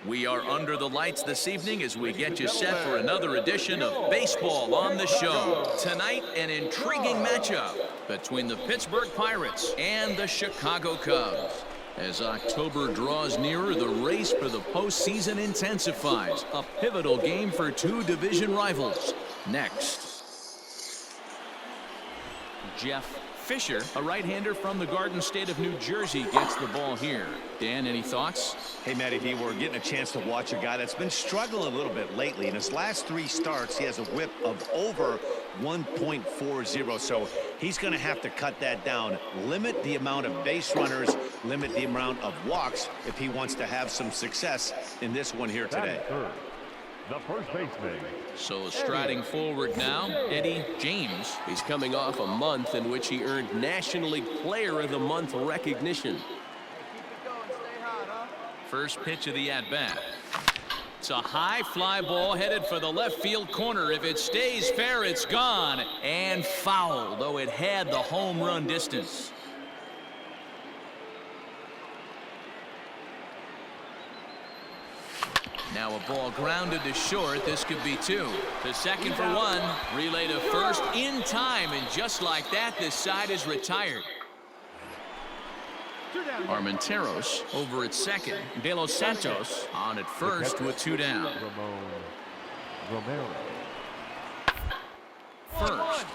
We are under the lights this evening as we get you set for another edition of Baseball on the Show. Tonight, an intriguing matchup between the Pittsburgh Pirates and the Chicago Cubs. As October draws nearer, the race for the postseason intensifies. A pivotal game for two division rivals. Next, Jeff Fisher, a right-hander from the Garden State of New Jersey, gets the ball here. Dan, any thoughts? Hey, Matty D, we're getting a chance to watch a guy that's been struggling a little bit lately. In his last 3 starts, he has a whip of over 1.40, so he's going to have to cut that down, limit the amount of base runners, limit the amount of walks if he wants to have some success in this one here today. The first baseman. So striding forward now, Eddie James. He's coming off a month in which he earned National League Player of the Month recognition. First pitch of the at-bat. It's a high fly ball headed for the left field corner. If it stays fair, it's gone. And foul, though it had the home run distance. Now a ball grounded to short. This could be 2. To second for 1. Relay to first in time. And just like that, this side is retired. Armenteros over at second. De Los Santos on at first with 2 down. First.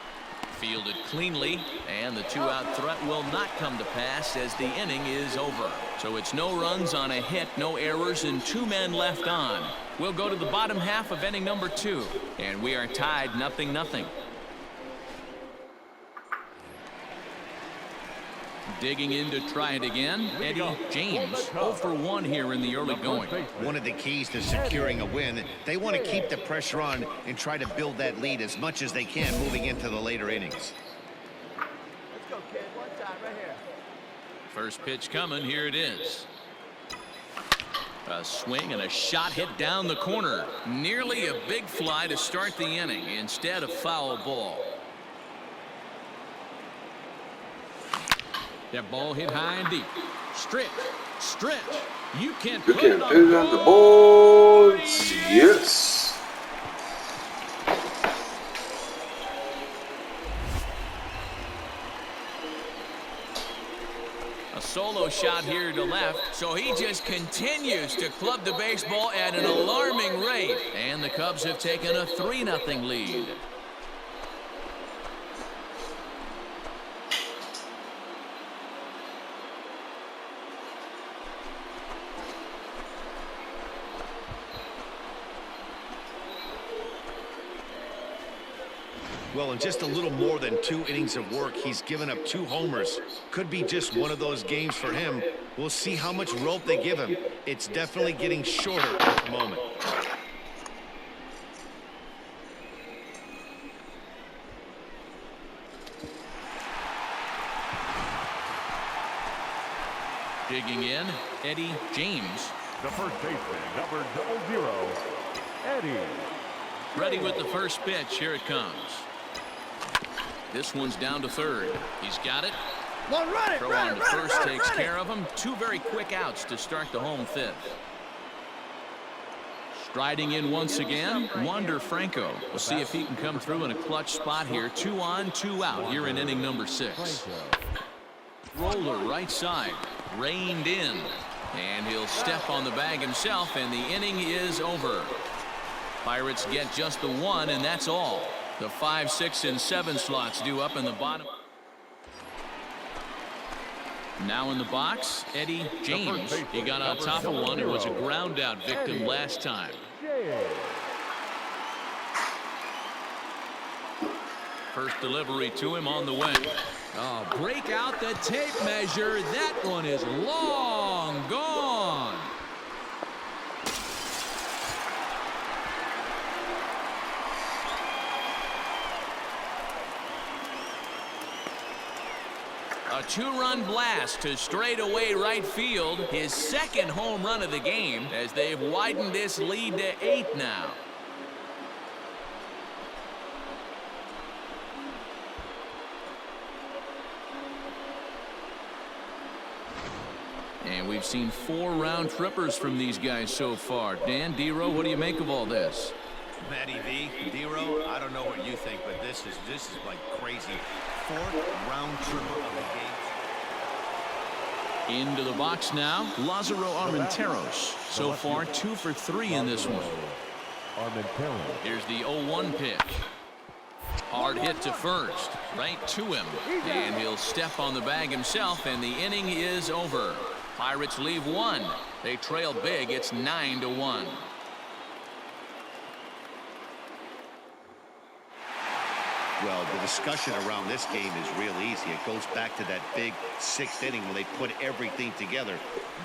Fielded cleanly, and the 2-out threat will not come to pass as the inning is over. So it's no runs on a hit, no errors, and 2 men left on. We'll go to the bottom half of inning number 2, and we are tied 0-0. Digging in to try it again, Eddie James, 0 for 1 here in the early going. One of the keys to securing a win, they want to keep the pressure on and try to build that lead as much as they can moving into the later innings. Let's go, kid. One time right here. First pitch coming, here it is. A swing and a shot hit down the corner. Nearly a big fly to start the inning instead of foul ball. That ball hit high and deep. Stretch. You can't put it on the boards. Yes. A solo shot here to left, so he just continues to club the baseball at an alarming rate. And the Cubs have taken a 3-0 lead. Well, in just a little more than 2 innings of work, he's given up 2 homers. Could be just one of those games for him. We'll see how much rope they give him. It's definitely getting shorter at the moment. Digging in, Eddie James. The first baseman, number 00, Eddie. Ready with the first pitch. Here it comes. This one's down to third. He's got it. Throw on to first takes care of him. 2 very quick outs to start the home 5th. Striding in once again, Wander Franco. We'll see if he can come through in a clutch spot here. 2 on, 2 out here in inning number 6. Roller right side. Reined in. And he'll step on the bag himself, and the inning is over. Pirates get just the 1, and that's all. The 5, 6, and 7 slots due up in the bottom. Now in the box, Eddie James. He got on top of one. It was a ground out victim last time. First delivery to him on the way. Oh, break out the tape measure. That one is long gone. A 2-run blast to straightaway right field. His 2nd home run of the game as they've widened this lead to 8 now. And we've seen 4 round trippers from these guys so far. Dan, D-Row, what do you make of all this? Matty V, D-Row, I don't know what you think, but this is like crazy. 4th round tripper of the game. Into the box now, Lázaro Armenteros. So far, 2 for 3 in this one. Here's the 0-1 pitch. Hard hit to first, right to him. And he'll step on the bag himself, and the inning is over. Pirates leave 1. They trail big. It's 9-1. Well, the discussion around this game is real easy. It goes back to that big 6th inning when they put everything together.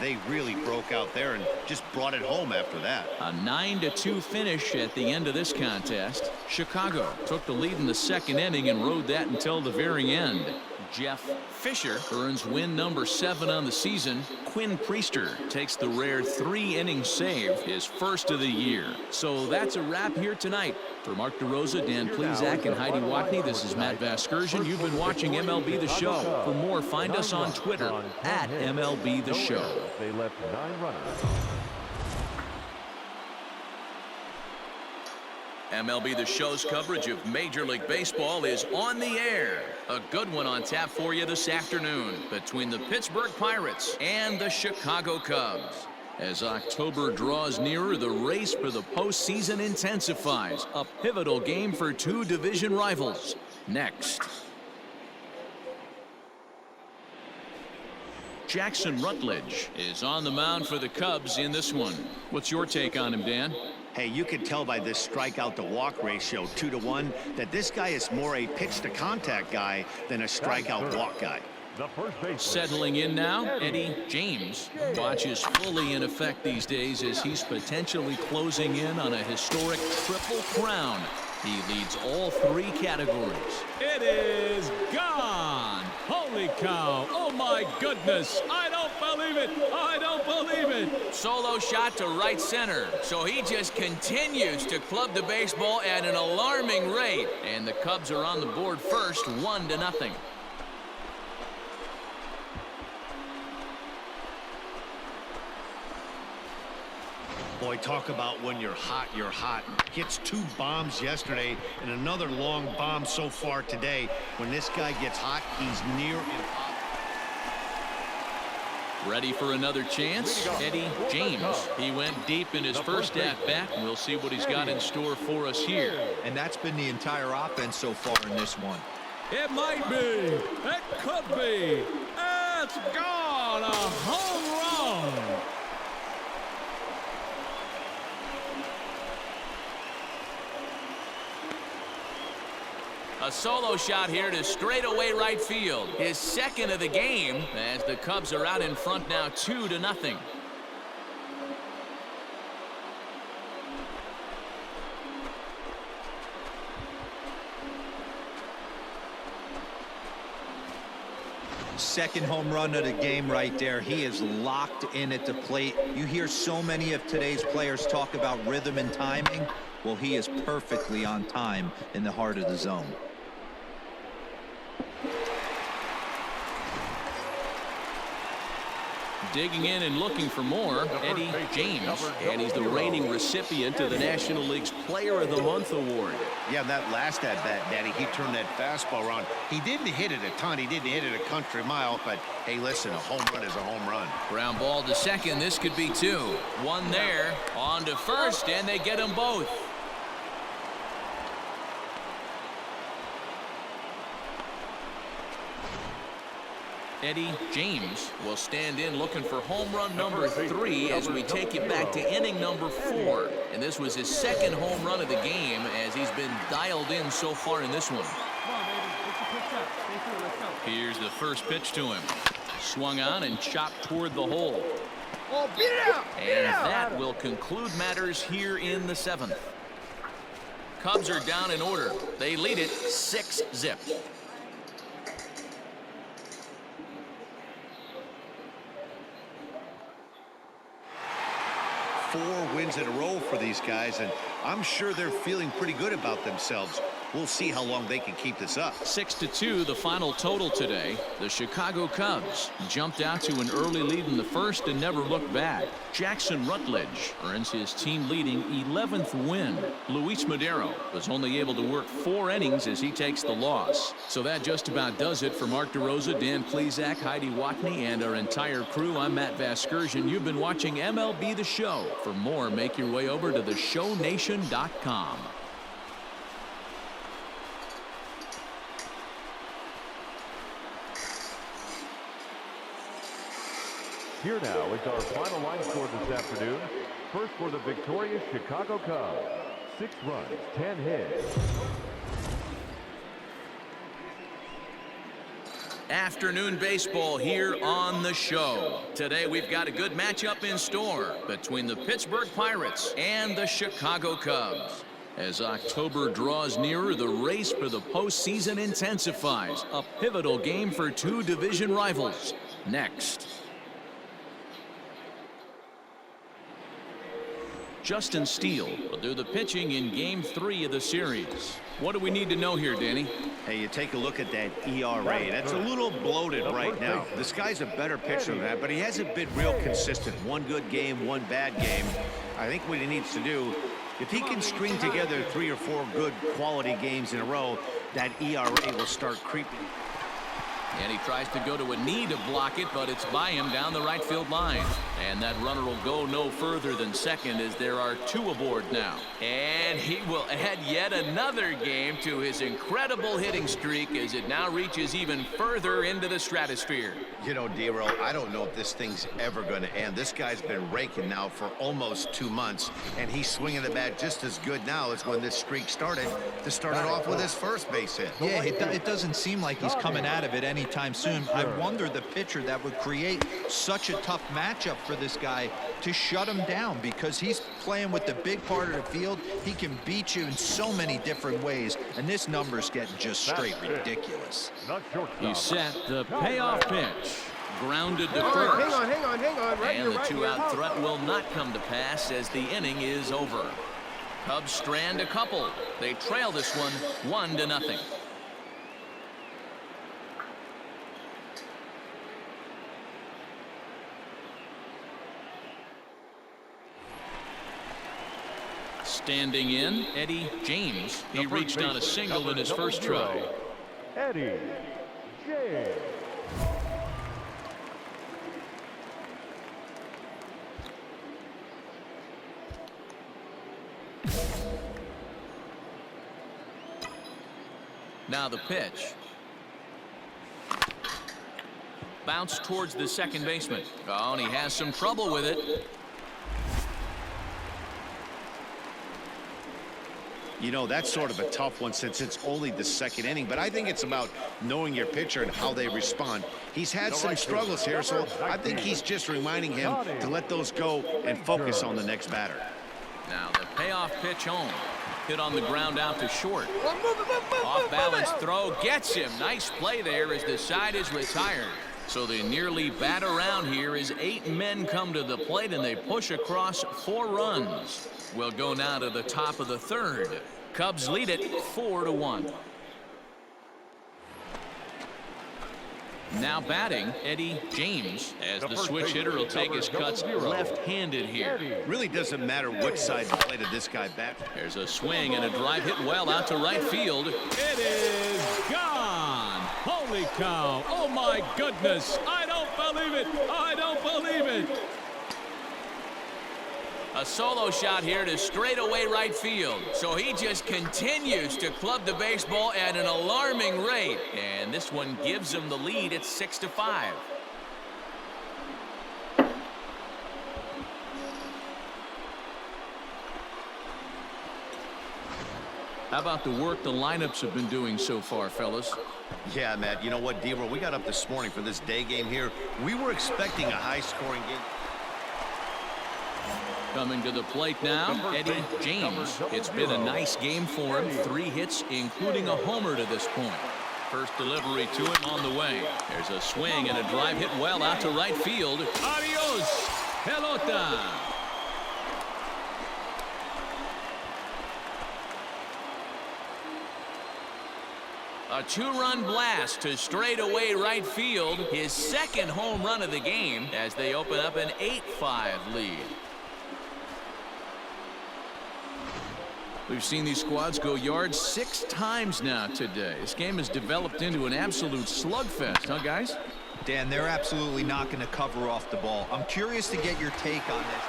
They really broke out there and just brought it home after that. A 9-2 finish at the end of this contest. Chicago took the lead in the 2nd inning and rode that until the very end. Jeff Fisher earns win number 7 on the season. Quinn Priester takes the rare 3-inning save, his first of the year. So that's a wrap here tonight. For Mark DeRosa, Dan Plezak, and Heidi Watney, this is Matt Vasgersian. You've been watching MLB The Show. For more, find us on Twitter at MLB The Show. They left 9 runners. MLB The Show's coverage of Major League Baseball is on the air. A good one on tap for you this afternoon between the Pittsburgh Pirates and the Chicago Cubs. As October draws nearer, the race for the postseason intensifies. A pivotal game for 2 division rivals. Next. Jackson Rutledge is on the mound for the Cubs in this one. What's your take on him, Dan? Hey, you can tell by this strikeout to walk ratio 2-1 that this guy is more a pitch to contact guy than a strikeout walk guy. Settling in now, Eddie James. Watch is fully in effect these days as he's potentially closing in on a historic triple crown. He leads all 3 categories. It is gone. Holy cow. Oh, my goodness. I don't believe it. I don't believe it. Solo shot to right center. So he just continues to club the baseball at an alarming rate. And the Cubs are on the board first, 1-0. Boy, talk about when you're hot, you're hot. Hits 2 bombs yesterday and another long bomb so far today. When this guy gets hot, he's near impossible. Ready for another chance? Eddie James. He went deep in his first at-bat, and we'll see what he's got in store for us here. And that's been the entire offense so far in this one. It might be. It could be. It's gone. A home run. A solo shot here to straightaway right field. His 2nd of the game as the Cubs are out in front now 2-0. Second home run of the game right there. He is locked in at the plate. You hear so many of today's players talk about rhythm and timing. Well, he is perfectly on time in the heart of the zone. Digging in and looking for more, Eddie James. And he's the reigning recipient of the National League's Player of the Month award. Yeah, that last at-bat, Daddy, he turned that fastball around. He didn't hit it a ton. He didn't hit it a country mile. But, hey, listen, a home run is a home run. Ground ball to second. This could be 2. 1 there. On to first, and they get them both. Eddie James will stand in looking for home run number 3 as we take you back to inning number 4. And this was his 2nd home run of the game as he's been dialed in so far in this one. Here's the first pitch to him. Swung on and chopped toward the hole. And that will conclude matters here in the 7th. Cubs are down in order. They lead it 6-0. 4 wins in a row for these guys, and I'm sure they're feeling pretty good about themselves. we'll see how long they can keep this up. 6-2 the final total today. The Chicago Cubs jumped out to an early lead in the first and never looked back. Jackson Rutledge earns his team leading 11th win. Luis Madero was only able to work 4 innings as he takes the loss. So that just about does it for Mark DeRosa, Dan Plesac, Heidi Watney, and our entire crew. I'm Matt Vasgersian. You've been watching MLB The Show. For more, make your way over to theshownation.com. Here now is our final line score this afternoon. First for the victorious Chicago Cubs. 6 runs, 10 hits. Afternoon baseball here on the show. Today we've got a good matchup in store between the Pittsburgh Pirates and the Chicago Cubs. As October draws nearer, the race for the postseason intensifies. A pivotal game for 2 division rivals. Next. Justin Steele will do the pitching in Game 3 of the series. What do we need to know here, Danny? Hey, you take a look at that ERA. That's a little bloated right now. This guy's a better pitcher than that, but he hasn't been real consistent. 1 good game, 1 bad game. I think what he needs to do, if he can string together 3 or 4 good quality games in a row, that ERA will start creeping. And he tries to go to a knee to block it, but it's by him down the right field line. And that runner will go no further than second as there are 2 aboard now. And he will add yet another game to his incredible hitting streak as it now reaches even further into the stratosphere. You know, D-Roll, I don't know if this thing's ever going to end. This guy's been raking now for almost 2 months, and he's swinging the bat just as good now as when this streak started to start it off with his first base hit. Yeah, it doesn't seem like he's coming out of it anytime soon. I wonder the pitcher that would create such a tough matchup for this guy to shut him down, because he's playing with the big part of the field. He can beat you in so many different ways, and this number's getting just straight ridiculous. He set the payoff pitch. Grounded to first. Hang on. And the 2-out threat will not come to pass as the inning is over. Cubs strand a couple. They trail this one 1-0. Standing in, Eddie James. He reached on a single in his first try. Eddie James. Now the pitch. Bounce towards the second baseman. Oh, and he has some trouble with it. You know, that's sort of a tough one since it's only the second inning, but I think it's about knowing your pitcher and how they respond. He's had some struggles here, so I think he's just reminding him to let those go and focus on the next batter. Now the payoff pitch home. Hit on the ground out to short. Off balance throw gets him. Nice play there as the side is retired. So they nearly bat around here as 8 men come to the plate and they push across 4 runs. We'll go now to the top of the 3rd. Cubs lead it 4-1. Now batting, Eddie James, as the switch hitter will take his cuts left-handed here. Really doesn't matter which side the plate of this guy bats. There's a swing and a drive hit well out to right field. It is gone. Holy cow. Oh, my goodness. I don't believe it. I don't believe it. A solo shot here to straightaway right field. So he just continues to club the baseball at an alarming rate. And this one gives him the lead at 6-5. How about the work the lineups have been doing so far, fellas? Yeah, Matt, you know what, D-Roll, we got up this morning for this day game here. We were expecting a high-scoring game. Coming to the plate now, Eddie James. It's been a nice game for him. 3 hits, including a homer to this point. First delivery to him on the way. There's a swing and a drive hit well out to right field. Adios, pelota. A two-run blast to straightaway right field. His second home run of the game as they open up an 8-5 lead. We've seen these squads go yards 6 times now today. This game has developed into an absolute slugfest, huh, guys? Dan, they're absolutely not going to cover off the ball. I'm curious to get your take on this.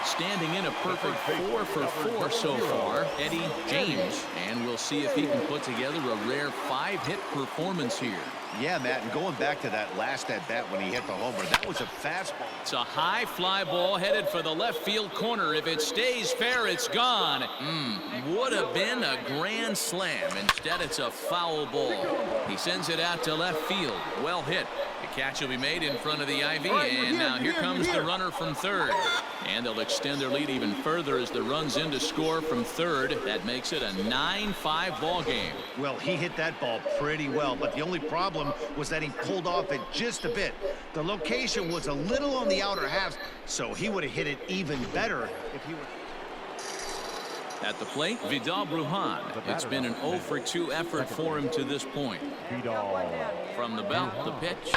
Standing in a perfect 4 for 4 so far, Eddie James. And we'll see if he can put together a rare 5-hit performance here. Yeah, Matt, and going back to that last at-bat when he hit the homer, that was a fastball. It's a high fly ball headed for the left field corner. If it stays fair, it's gone. Would have been a grand slam. Instead, it's a foul ball. He sends it out to left field. Well hit. The catch will be made in front of the ivy, and now here comes the runner from third. And they'll extend their lead even further as the run's in to score from third. That makes it a 9-5 ball game. Well, he hit that ball pretty well, but the only problem was that he pulled off it just a bit. The location was a little on the outer half, so he would have hit it even better if he were... At the plate, Vidal Brujan. It's been an 0 for 2 effort for him to this point. From the belt, the pitch.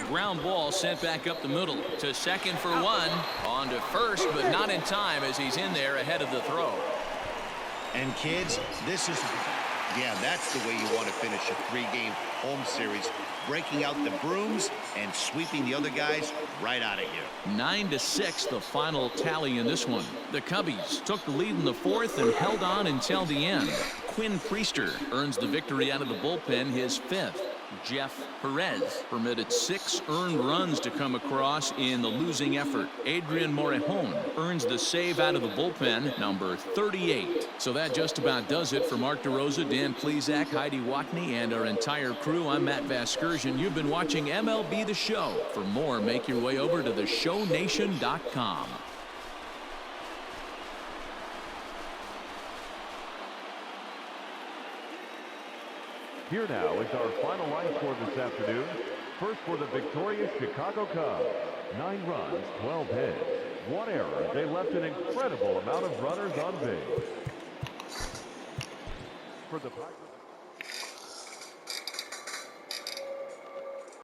Ground ball sent back up the middle to second for 1. On to first, but not in time as he's in there ahead of the throw. And kids, this is... Yeah, that's the way you want to finish a 3-game home series. Breaking out the brooms and sweeping the other guys right out of here. 9-6 the final tally in this one. The Cubbies took the lead in the 4th and held on until the end. Quinn Priester earns the victory out of the bullpen, his 5th. Jeff Perez permitted 6 earned runs to come across in the losing effort. Adrian Morejon earns the save out of the bullpen, number 38. So that just about does it for Mark DeRosa, Dan Plesac, Heidi Watney, and our entire crew. I'm Matt Vasgersian. You've been watching MLB The Show. For more, make your way over to theshownation.com. Here now is our final line score this afternoon. First for the victorious Chicago Cubs. 9 runs, 12 hits, 1 error. They left an incredible amount of runners on base. For the